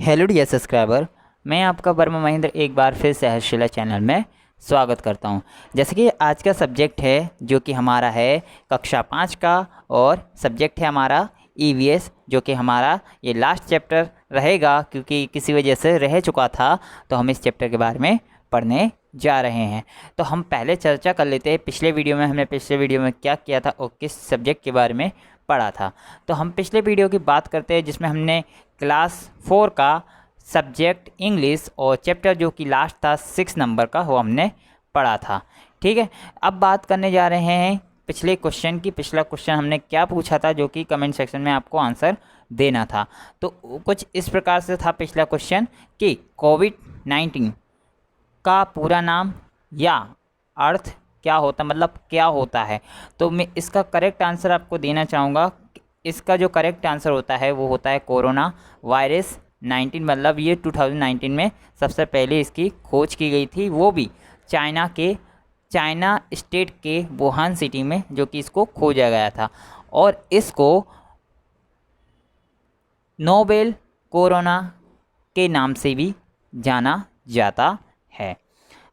Hello dear subscriber, मैं आपका वर्मा महेंद्र एक बार फिर सहर्षशिला चैनल में स्वागत करता हूं। जैसे कि आज का सब्जेक्ट है जो कि हमारा है कक्षा 5 का, और सब्जेक्ट है हमारा ईवीएस, जो कि हमारा ये लास्ट चैप्टर रहेगा क्योंकि किसी वजह से रह चुका था, तो हम इस चैप्टर के बारे में पढ़ने जा रहे हैं। तो हम पहले चर्चा कर लेते हैं पिछले वीडियो में क्या किया था और किस सब्जेक्ट के बारे में पढ़ा था। तो हम पिछले वीडियो की बात करते हैं जिसमें हमने क्लास 4 का सब्जेक्ट इंग्लिश और चैप्टर जो कि लास्ट था 6 नंबर का, वो हमने पढ़ा था। ठीक है, अब बात करने जा रहे हैं पिछले क्वेश्चन की। पिछला क्वेश्चन हमने क्या पूछा था जो कि कमेंट सेक्शन में आपको आंसर देना था। तो कुछ इस प्रकार से था पिछला क्वेश्चन कि कोविड-19 का पूरा नाम या अर्थ क्या होता, मतलब क्या होता है। तो मैं इसका करेक्ट आंसर आपको देना चाहूँगा। इसका जो करेक्ट आंसर होता है वो होता है कोरोना वायरस 19। मतलब ये 2019 में सबसे पहले इसकी खोज की गई थी, वो भी चाइना स्टेट के वुहान सिटी में, जो कि इसको खोजा गया था। और इसको नोवेल कोरोना के नाम से भी जाना जाता है।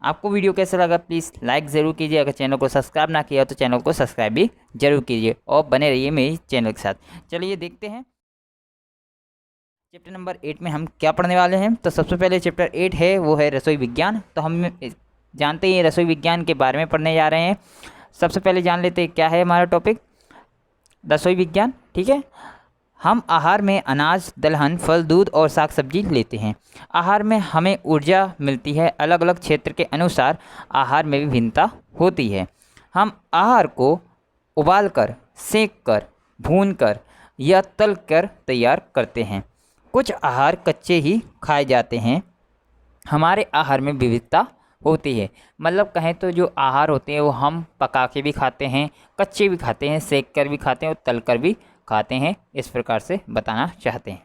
आपको वीडियो कैसा लगा प्लीज़ लाइक ज़रूर कीजिए। अगर चैनल को सब्सक्राइब ना किया तो चैनल को सब्सक्राइब भी जरूर कीजिए और बने रहिए मेरी चैनल के साथ। चलिए देखते हैं चैप्टर नंबर 8 में हम क्या पढ़ने वाले हैं। तो सबसे पहले चैप्टर 8 है वो है रसोई विज्ञान। तो हम जानते हैं रसोई विज्ञान के बारे में पढ़ने जा रहे हैं। सबसे पहले जान लेते हैं क्या है हमारा टॉपिक, रसोई विज्ञान। ठीक है, हम आहार में अनाज, दलहन, फल, दूध और साग सब्जी लेते हैं। आहार में हमें ऊर्जा मिलती है। अलग अलग क्षेत्र के अनुसार आहार में विभिन्नता होती है। हम आहार को उबालकर, सेंककर, भूनकर या तलकर तैयार करते हैं। कुछ आहार कच्चे ही खाए जाते हैं। हमारे आहार में विविधता होती है। मतलब कहें तो जो आहार होते हैं वो हम पका के भी खाते हैं, कच्चे भी खाते हैं, सेक कर भी खाते हैं और तल कर भी खाते हैं। इस प्रकार से बताना चाहते हैं।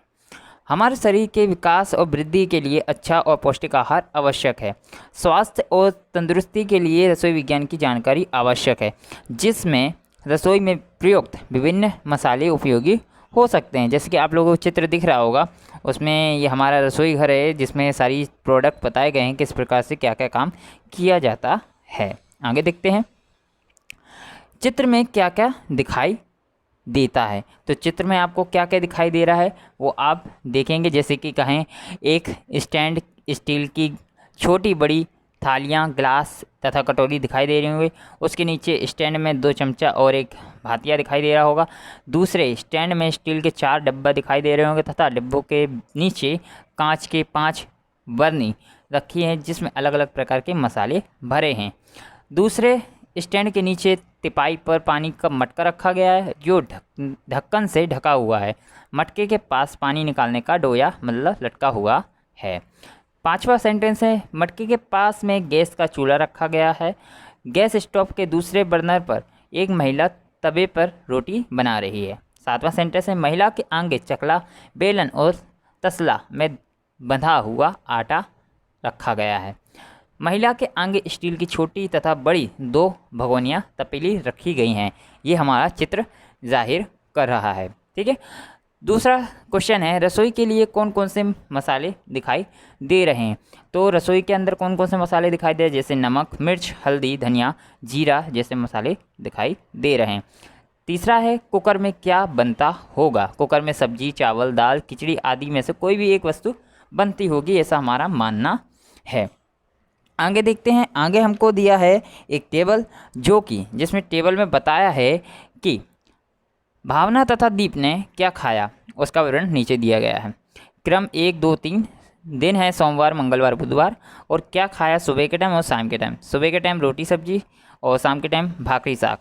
हमारे शरीर के विकास और वृद्धि के लिए अच्छा और पौष्टिक आहार आवश्यक है। स्वास्थ्य और तंदुरुस्ती के लिए रसोई विज्ञान की जानकारी आवश्यक है, जिसमें रसोई में प्रयुक्त विभिन्न मसाले उपयोगी हो सकते हैं। जैसे कि आप लोगों को चित्र दिख रहा होगा, उसमें ये हमारा रसोई घर है जिसमें सारी प्रोडक्ट बताए गए हैं किस प्रकार से क्या क्या काम किया जाता है। आगे देखते हैं चित्र में क्या क्या दिखाई देता है। तो चित्र में आपको क्या क्या दिखाई दे रहा है वो आप देखेंगे। जैसे कि कहें एक स्टैंड, स्टील की छोटी बड़ी थालियाँ, ग्लास तथा कटोरी दिखाई दे रही होंगी। उसके नीचे स्टैंड में 2 चमचा और एक भातिया दिखाई दे रहा होगा। दूसरे स्टैंड में स्टील के 4 डब्बा दिखाई दे रहे होंगे तथा डिब्बों के नीचे कांच के 5 बर्नी रखी हैं जिसमें अलग अलग प्रकार के मसाले भरे हैं। दूसरे स्टैंड के नीचे तिपाई पर पानी का मटका रखा गया है जो ढक्कन से ढका हुआ है। मटके के पास पानी निकालने का डोया मतलब लटका हुआ है। 5वां सेंटेंस है मटके के पास में गैस का चूल्हा रखा गया है। गैस स्टोव के दूसरे बर्नर पर एक महिला तवे पर रोटी बना रही है। 7वां सेंटेंस है महिला के आगे चकला, बेलन और तसला में बंधा हुआ आटा रखा गया है। महिला के आगे स्टील की छोटी तथा बड़ी 2 भगोनियाँ तपेली रखी गई हैं। ये हमारा चित्र जाहिर कर रहा है। ठीक है, दूसरा क्वेश्चन है रसोई के लिए कौन कौन से मसाले दिखाई दे रहे हैं। तो रसोई के अंदर कौन कौन से मसाले दिखाई दे रहे हैं, जैसे नमक, मिर्च, हल्दी, धनिया, जीरा जैसे मसाले दिखाई दे रहे हैं। तीसरा है कुकर में क्या बनता होगा। कुकर में सब्जी, चावल, दाल, खिचड़ी आदि में से कोई भी एक वस्तु बनती होगी, ऐसा हमारा मानना है। आगे देखते हैं, आगे हमको दिया है एक टेबल जो कि जिसमें टेबल में बताया है कि भावना तथा दीप ने क्या खाया, उसका विवरण नीचे दिया गया है। क्रम 1 2 3 दिन है सोमवार, मंगलवार, बुधवार, और क्या खाया सुबह के टाइम और शाम के टाइम। सुबह के टाइम रोटी सब्जी और शाम के टाइम भाकरी साग,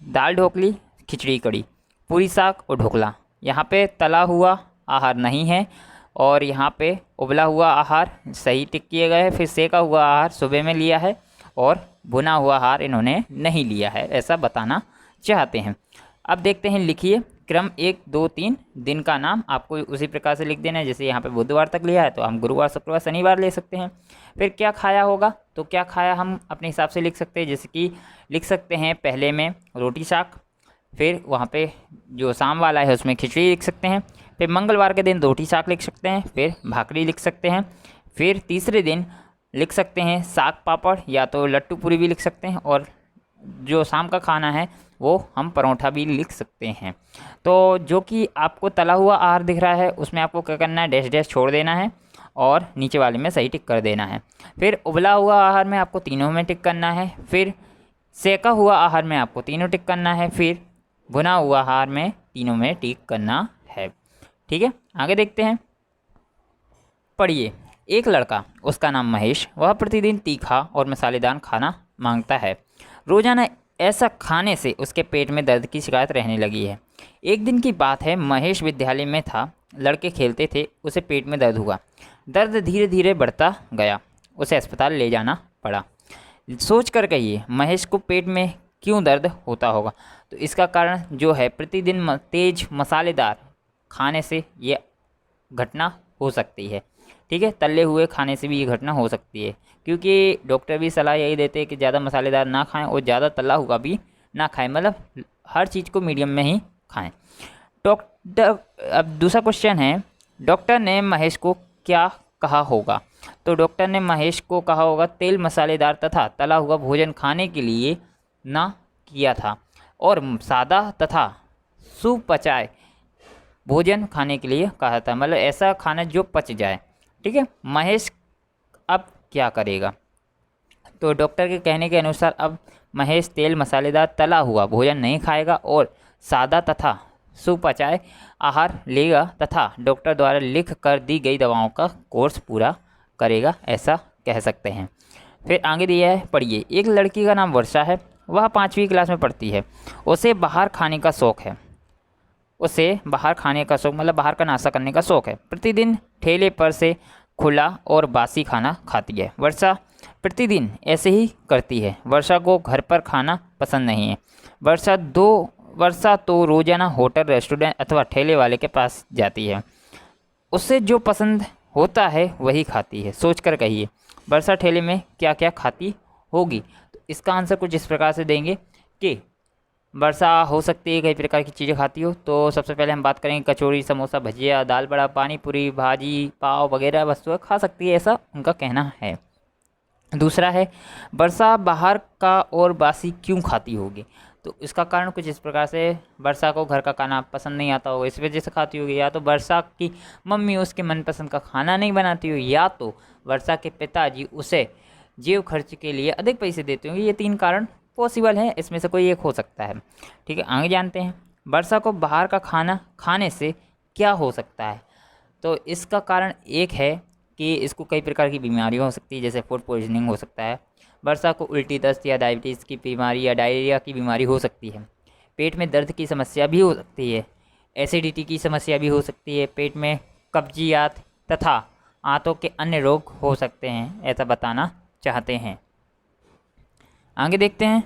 दाल ढोकली, खिचड़ी कड़ी, पूरी साग और ढोकला। यहाँ पे तला हुआ आहार नहीं है और यहाँ पे उबला हुआ आहार सही टिक किए गए हैं। फिर सेका हुआ आहार सुबह में लिया है और भुना हुआ आहार इन्होंने नहीं लिया है, ऐसा बताना चाहते हैं। अब देखते हैं, लिखिए क्रम 1 2 3 दिन का नाम आपको उसी प्रकार से लिख देना है। जैसे यहाँ पे बुधवार तक लिया है तो हम गुरुवार, शुक्रवार, शनिवार ले सकते हैं। फिर क्या खाया होगा, तो क्या खाया हम अपने हिसाब से लिख सकते हैं। जैसे कि लिख सकते हैं पहले में रोटी साग, फिर वहाँ पे जो शाम वाला है उसमें खिचड़ी लिख सकते हैं, फिर मंगलवार के दिन रोटी साग लिख सकते हैं, फिर भाकरी लिख सकते हैं। फिर तीसरे दिन लिख सकते हैं साग पापड़ या तो लट्टू पूरी भी लिख सकते हैं, और जो शाम का खाना है वो हम परोठा भी लिख सकते हैं। तो जो कि आपको तला हुआ आहार दिख रहा है उसमें आपको क्या करना है, डैश डैश छोड़ देना है और नीचे वाले में सही टिक कर देना है। फिर उबला हुआ आहार में आपको तीनों में टिक करना है। फिर सेका हुआ आहार में आपको तीनों टिक करना है। फिर भुना हुआ आहार में तीनों में टिक करना है। ठीक है, आगे देखते हैं। पढ़िए। एक लड़का, उसका नाम महेश, वह प्रतिदिन तीखा और मसालेदार खाना मांगता है। रोजाना ऐसा खाने से उसके पेट में दर्द की शिकायत रहने लगी है। एक दिन की बात है, महेश विद्यालय में था, लड़के खेलते थे, उसे पेट में दर्द हुआ। दर्द धीरे धीरे बढ़ता गया, उसे अस्पताल ले जाना पड़ा। सोच कर कहिए महेश को पेट में क्यों दर्द होता होगा। तो इसका कारण जो है, प्रतिदिन तेज मसालेदार खाने से ये घटना हो सकती है। ठीक है, तले हुए खाने से भी ये घटना हो सकती है, क्योंकि डॉक्टर भी सलाह यही देते हैं कि ज़्यादा मसालेदार ना खाएं और ज़्यादा तला हुआ भी ना खाएं, मतलब हर चीज़ को मीडियम में ही खाएं। डॉक्टर, अब दूसरा क्वेश्चन है, डॉक्टर ने महेश को क्या कहा होगा। तो डॉक्टर ने महेश को कहा होगा तेल मसालेदार तथा तला हुआ भोजन खाने के लिए ना किया था और सादा तथा सुपचाए भोजन खाने के लिए कहा था, मतलब ऐसा खाना जो पच जाए। ठीक है, महेश अब क्या करेगा। तो डॉक्टर के कहने के अनुसार अब महेश तेल मसालेदार तला हुआ भोजन नहीं खाएगा और सादा तथा सुपचाए आहार लेगा तथा डॉक्टर द्वारा लिख कर दी गई दवाओं का कोर्स पूरा करेगा, ऐसा कह सकते हैं। फिर आगे दिया है, पढ़िए। एक लड़की का नाम वर्षा है, वह 5वीं क्लास में पढ़ती है। उसे बाहर खाने का शौक़ है, मतलब बाहर का नाश्ता करने का शौक़ है। प्रतिदिन ठेले पर से खुला और बासी खाना खाती है। वर्षा प्रतिदिन ऐसे ही करती है। वर्षा को घर पर खाना पसंद नहीं है। वर्षा तो रोज़ाना होटल, रेस्टोरेंट अथवा ठेले वाले के पास जाती है। उसे जो पसंद होता है वही खाती है। सोच कर कहिए वर्षा ठेले में क्या क्या खाती होगी। तो इसका आंसर कुछ इस प्रकार से देंगे कि वर्षा हो सकती है कई प्रकार की चीज़ें खाती हो। तो सबसे पहले हम बात करेंगे कचौड़ी, समोसा, भजिया, दाल बड़ा, पानी पूरी, भाजी, पाव वगैरह वस्तुएं खा सकती है, ऐसा उनका कहना है। दूसरा है, वर्षा बाहर का और बासी क्यों खाती होगी। तो इसका कारण कुछ इस प्रकार से, वर्षा को घर का खाना पसंद नहीं आता होगा, इस वजह से खाती होगी। या तो वर्षा की मम्मी उसके मनपसंद का खाना नहीं बनाती होगी, या तो वर्षा के पिताजी उसे जेब खर्च के लिए अधिक पैसे देते होंगे। ये 3 कारण पॉसिबल है, इसमें से कोई एक हो सकता है। ठीक है, आगे जानते हैं। वर्षा को बाहर का खाना खाने से क्या हो सकता है। तो इसका कारण एक है कि इसको कई प्रकार की बीमारियां हो सकती है, जैसे फूड पॉइजनिंग हो सकता है। वर्षा को उल्टी, दस्त या डायबिटीज़ की बीमारी या डायरिया की बीमारी हो सकती है। पेट में दर्द की समस्या भी हो सकती है। एसिडिटी की समस्या भी हो सकती है। पेट में कब्जियत तथा आंतों के अन्य रोग हो सकते हैं, ऐसा बताना चाहते हैं। आगे देखते हैं।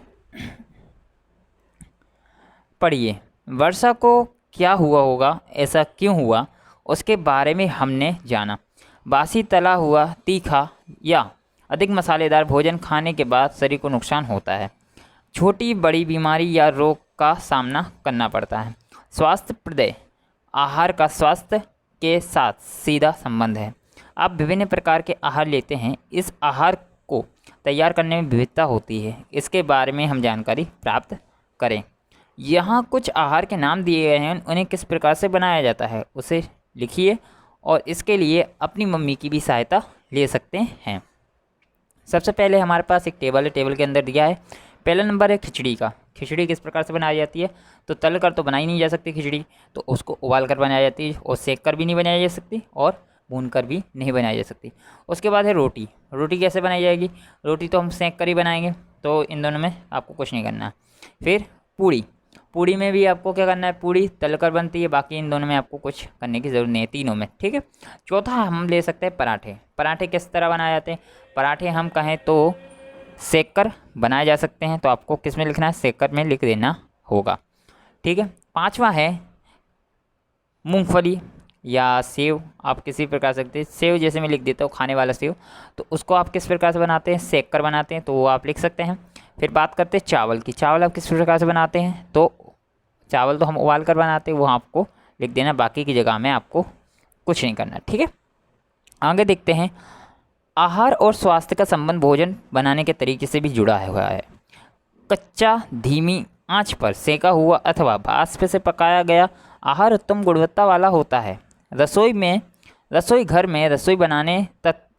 पढ़िए। वर्षा को क्या हुआ होगा, ऐसा क्यों हुआ, उसके बारे में हमने जाना। बासी, तला हुआ, तीखा या अधिक मसालेदार भोजन खाने के बाद शरीर को नुकसान होता है। छोटी बड़ी बीमारी या रोग का सामना करना पड़ता है। स्वास्थ्यप्रद आहार का स्वास्थ्य के साथ सीधा संबंध है। आप विभिन्न प्रकार के आहार लेते हैं, इस आहार को तैयार करने में विविधता होती है, इसके बारे में हम जानकारी प्राप्त करें। यहाँ कुछ आहार के नाम दिए गए हैं, उन्हें किस प्रकार से बनाया जाता है उसे लिखिए और इसके लिए अपनी मम्मी की भी सहायता ले सकते हैं। सबसे पहले हमारे पास एक टेबल है, टेबल के अंदर दिया है। पहला नंबर है खिचड़ी का। खिचड़ी किस प्रकार से बनाई जाती है। तो तल कर तो बनाई नहीं जा सकती खिचड़ी, तो उसको उबाल कर बनाई जाती है, और सेक कर भी नहीं बनाई जा सकती, और भून कर भी नहीं बनाई जा सकती। उसके बाद है रोटी। रोटी कैसे बनाई जाएगी। रोटी तो हम सेक कर ही बनाएंगे, तो इन दोनों में आपको कुछ नहीं करना है। फिर पूड़ी। पूड़ी में भी आपको क्या करना है, पूड़ी तल कर बनती है, बाकी इन दोनों में आपको कुछ करने की ज़रूरत नहीं है, तीनों में। ठीक है। चौथा हम ले सकते हैं पराठे। पराठे किस तरह बनाए जाते हैं। पराठे हम कहें तो सेक कर बनाए जा सकते हैं, तो आपको किस में लिखना है, सेक कर में लिख देना होगा। ठीक है। पांचवा है मूंगफली या सेव, आप किसी प्रकार से सकते हैं। सेव जैसे मैं लिख देता हूँ, खाने वाला सेव, तो उसको आप किस प्रकार से बनाते हैं, सेक कर बनाते हैं, तो वो आप लिख सकते हैं। फिर बात करते हैं चावल की। चावल आप किस प्रकार से बनाते हैं, तो चावल तो हम उबाल कर बनाते हैं, वो आपको लिख देना, बाकी की जगह में आपको कुछ नहीं करना, ठीक है। आगे देखते हैं, आहार और स्वास्थ्य का संबंध भोजन बनाने के तरीके से भी जुड़ा हुआ है। कच्चा धीमी आंच पर सेका हुआ अथवा भाप से पकाया गया आहार उत्तम गुणवत्ता वाला होता है। रसोई घर में रसोई बनाने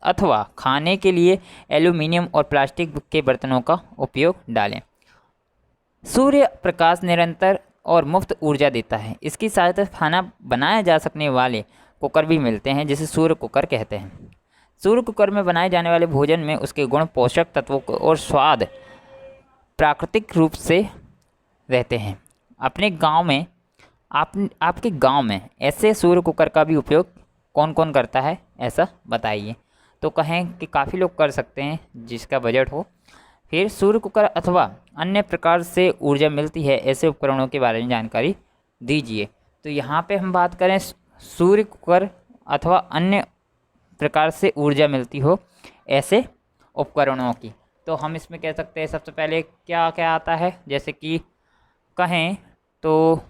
अथवा खाने के लिए एल्यूमीनियम और प्लास्टिक के बर्तनों का उपयोग डालें। सूर्य प्रकाश निरंतर और मुफ्त ऊर्जा देता है। इसकी सहायता से खाना बनाया जा सकने वाले कुकर भी मिलते हैं, जिसे सूर्य कुकर कहते हैं। सूर्य कुकर में बनाए जाने वाले भोजन में उसके गुण, पोषक तत्वों और स्वाद प्राकृतिक रूप से रहते हैं। अपने गांव में आपके गांव में ऐसे सूर्य कुकर का भी उपयोग कौन कौन करता है, ऐसा बताइए। तो कहें कि काफ़ी लोग कर सकते हैं जिसका बजट हो। फिर सूर्य कुकर अथवा अन्य प्रकार से ऊर्जा मिलती है, ऐसे उपकरणों के बारे में जानकारी दीजिए। तो यहाँ पे हम बात करें सूर्य कुकर अथवा अन्य प्रकार से ऊर्जा मिलती हो ऐसे उपकरणों की, तो हम इसमें कह सकते हैं सबसे पहले क्या क्या आता है। जैसे कि कहें तो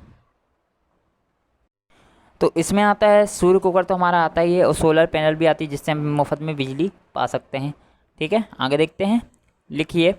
इसमें आता है सूर्य कुकर, तो हमारा आता ही है, और सोलर पैनल भी आती है जिससे हम मुफ्त में बिजली पा सकते हैं, ठीक है। आगे देखते हैं, लिखिए,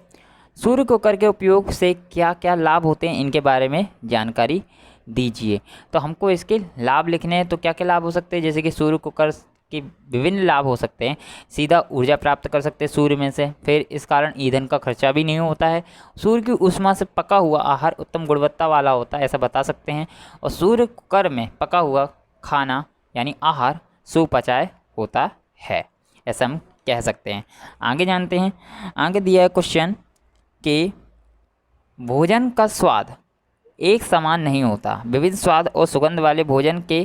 सूर्य कुकर के उपयोग से क्या क्या लाभ होते हैं, इनके बारे में जानकारी दीजिए। तो हमको इसके लाभ लिखने हैं, तो क्या क्या लाभ हो सकते हैं। जैसे कि सूर्य कुकर के विभिन्न लाभ हो सकते हैं। सीधा ऊर्जा प्राप्त कर सकते हैं सूर्य में से, फिर इस कारण ईंधन का खर्चा भी नहीं होता है। सूर्य की ऊष्मा से पका हुआ आहार उत्तम गुणवत्ता वाला होता है, ऐसा बता सकते हैं। और सूर्य कुकर में पका हुआ खाना यानी आहार सुपचाय होता है, ऐसा हम कह सकते हैं। आगे जानते हैं, आगे दिया है क्वेश्चन कि भोजन का स्वाद एक समान नहीं होता। विविध स्वाद और सुगंध वाले भोजन के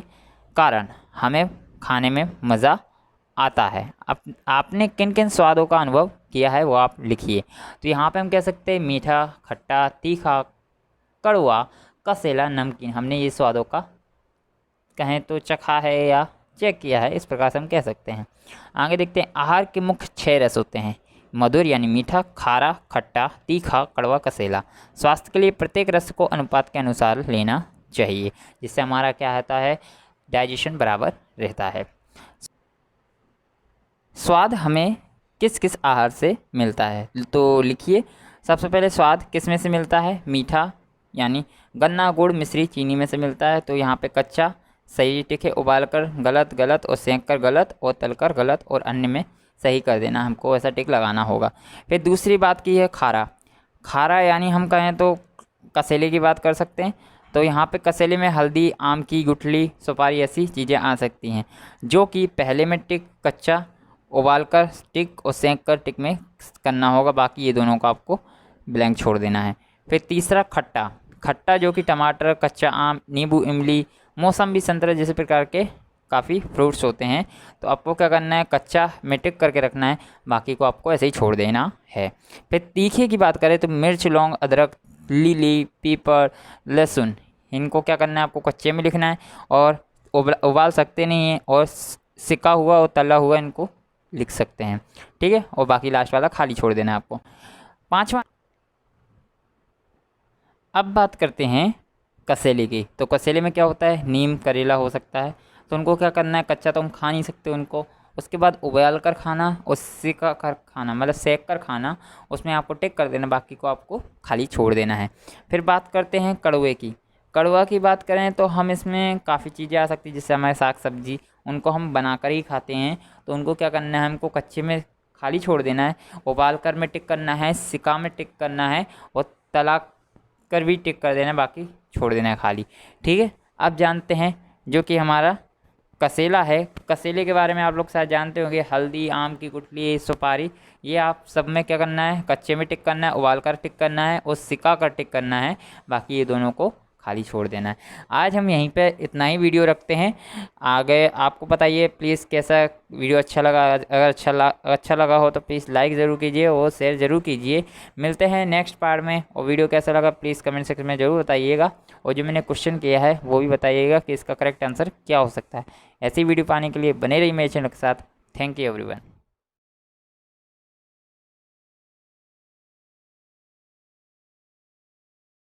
कारण हमें खाने में मज़ा आता है। आपने किन किन स्वादों का अनुभव किया है वो आप लिखिए। तो यहाँ पे हम कह सकते हैं मीठा, खट्टा, तीखा, कड़वा, कसेला, नमकीन। हमने ये स्वादों का कहें तो चखा है या चेक किया है, इस प्रकार से हम कह सकते हैं। आगे देखते हैं, आहार के मुख्य 6 रस होते हैं। मधुर यानी मीठा, खारा, खट्टा, तीखा, कड़वा, कसेला। स्वास्थ्य के लिए प्रत्येक रस को अनुपात के अनुसार लेना चाहिए, जिससे हमारा क्या होता है, डाइजेशन बराबर रहता है। स्वाद हमें किस किस आहार से मिलता है, तो लिखिए। सबसे पहले स्वाद किस में से मिलता है, मीठा यानी गन्ना, गुड़, मिश्री, चीनी में से मिलता है। तो यहाँ पे कच्चा सही टिक है, उबाल कर गलत गलत, और सेंक कर गलत, और तल कर गलत, और अन्य में सही कर देना, हमको ऐसा टिक लगाना होगा। फिर दूसरी बात की है खारा। खारा यानी हम कहें तो कसेले की बात कर सकते हैं। तो यहाँ पे कसेले में हल्दी, आम की गुठली, सुपारी ऐसी चीज़ें आ सकती हैं, जो कि पहले में टिक कच्चा, उबाल कर टिक, और सेंक कर टिक में करना होगा। बाकी ये दोनों का आपको ब्लैंक छोड़ देना है। फिर तीसरा खट्टा। खट्टा जो कि टमाटर, कच्चा आम, नींबू, इमली, मौसम्बी, संतरा जैसे प्रकार के काफ़ी फ्रूट्स होते हैं। तो आपको क्या करना है, कच्चा में टिक करके रखना है, बाकी को आपको ऐसे ही छोड़ देना है। फिर तीखे की बात करें तो मिर्च, लौंग, अदरक, लीली, पीपर, लहसुन, इनको क्या करना है, आपको कच्चे में लिखना है, और उबाल सकते नहीं हैं, और सिका हुआ और तला हुआ इनको लिख सकते हैं, ठीक है। और बाकी लास्ट वाला खाली छोड़ देना है आपको। पांचवा, अब बात करते हैं कसेले की। तो कसेले में क्या होता है, नीम, करेला हो सकता है। तो उनको क्या करना है, कच्चा तो हम खा नहीं सकते उनको, उसके बाद उबाल कर खाना और सिका कर खाना, मतलब सेक कर खाना, उसमें आपको टिक कर देना, बाकी को आपको खाली छोड़ देना है। फिर बात करते हैं कड़वे की। कड़वा की बात करें तो हम इसमें काफ़ी चीज़ें आ सकती हैं, जैसे हमारे साग सब्जी, उनको हम बनाकर ही खाते हैं। तो उनको क्या करना है, हमको कच्चे में खाली छोड़ देना है, उबाल कर में टिक करना है, सिका में टिक करना है, और तला कर भी टिक कर देना है, बाकी छोड़ देना है खाली, ठीक है। अब जानते हैं जो कि हमारा कसेला है। कसेले के बारे में आप लोग शायद जानते होंगे, हल्दी, आम की गुठली, सुपारी, ये आप सब में क्या करना है, कच्चे में टिक करना है, उबाल कर टिक करना है, और सिका कर टिक करना है, बाकी ये दोनों को खाली छोड़ देना है। आज हम यहीं पे इतना ही वीडियो रखते हैं। आगे आपको बताइए प्लीज़ कैसा वीडियो अच्छा लगा। अगर अच्छा लगा हो तो प्लीज़ लाइक ज़रूर कीजिए और शेयर ज़रूर कीजिए। मिलते हैं नेक्स्ट पार्ट में, और वीडियो कैसा लगा प्लीज़ कमेंट सेक्शन में ज़रूर बताइएगा, और जो मैंने क्वेश्चन किया है वो भी बताइएगा कि इसका करेक्ट आंसर क्या हो सकता है। ऐसी वीडियो पाने के लिए बने रहिए मेरे चैनल के साथ। Thank you everyone.